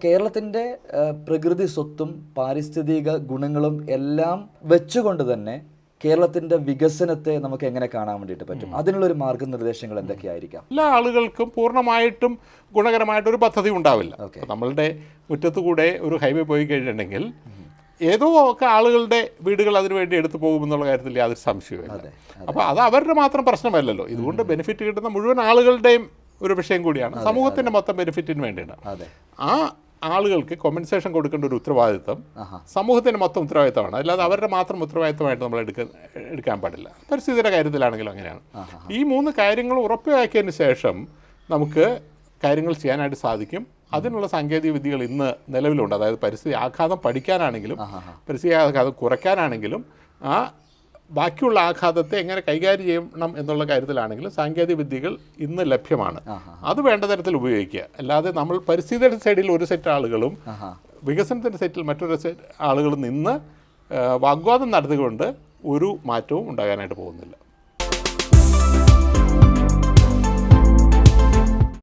കേരളത്തിൻ്റെ പ്രകൃതി സ്വത്തും പാരിസ്ഥിതിക ഗുണങ്ങളും എല്ലാം വെച്ചുകൊണ്ട് തന്നെ കേരളത്തിൻ്റെ വികസനത്തെ നമുക്ക് എങ്ങനെ കാണാൻ വേണ്ടിയിട്ട് പറ്റും? അതിനുള്ളൊരു മാർഗനിർദ്ദേശങ്ങൾ എന്തൊക്കെയായിരിക്കാം? എല്ലാ ആളുകൾക്കും പൂർണ്ണമായിട്ടും ഗുണകരമായിട്ടൊരു പദ്ധതി ഉണ്ടാവില്ല. നമ്മളുടെ മുറ്റത്തുകൂടെ ഒരു ഹൈവേ പോയി കഴിഞ്ഞിട്ടുണ്ടെങ്കിൽ ഏതോ ഒക്കെ ആളുകളുടെ വീടുകൾ അതിനു വേണ്ടി എടുത്തു പോകുമെന്നുള്ള കാര്യത്തിൽ യാതൊരു സംശയവുമില്ല. അപ്പോൾ അത് അവരുടെ മാത്രം പ്രശ്നമല്ലല്ലോ. ഇതുകൊണ്ട് ബെനിഫിറ്റ് കിട്ടുന്ന മുഴുവൻ ആളുകളുടെയും ഒരു വിഷയം കൂടിയാണ്. സമൂഹത്തിൻ്റെ മൊത്തം ബെനിഫിറ്റിന് വേണ്ടിയിട്ടാണ്. ആ ആളുകൾക്ക് കോമ്പൻസേഷൻ കൊടുക്കേണ്ട ഒരു ഉത്തരവാദിത്വം സമൂഹത്തിൻ്റെ മൊത്തം ഉത്തരവാദിത്തമാണ്. അല്ലാതെ അവരുടെ മാത്രം ഉത്തരവാദിത്തമായിട്ട് നമ്മൾ എടുക്കാൻ പാടില്ല. പരിസ്ഥിതിയുടെ കാര്യത്തിലാണെങ്കിലും അങ്ങനെയാണ്. ഈ 3 കാര്യങ്ങൾ ഉറപ്പാക്കിയതിന് ശേഷം നമുക്ക് കാര്യങ്ങൾ ചെയ്യാനായിട്ട് സാധിക്കും. അതിനുള്ള സാങ്കേതിക വിദ്യകൾ ഇന്ന് നിലവിലുണ്ട്. അതായത് പരിസ്ഥിതി ആഘാതം പഠിക്കാനാണെങ്കിലും പരിസ്ഥിതി ആഘാതം കുറയ്ക്കാനാണെങ്കിലും ബാക്കിയുള്ള ആഘാതത്തെ എങ്ങനെ കൈകാര്യം ചെയ്യണം എന്നുള്ള കാര്യത്തിലാണെങ്കിലും സാങ്കേതിക വിദ്യകൾ ഇന്ന് ലഭ്യമാണ്. അത് വേണ്ട തരത്തിൽ ഉപയോഗിക്കുക. അല്ലാതെ നമ്മൾ പരിസ്ഥിതിയുടെ സൈഡിൽ ഒരു സെറ്റ് ആളുകളും വികസനത്തിൻ്റെ സെറ്റിൽ മറ്റൊരു സെറ്റ് ആളുകളും നിന്ന് വാഗ്വാദം നടത്തിക്കൊണ്ട് ഒരു മാറ്റവും ഉണ്ടാകാനായിട്ട് പോകുന്നില്ല.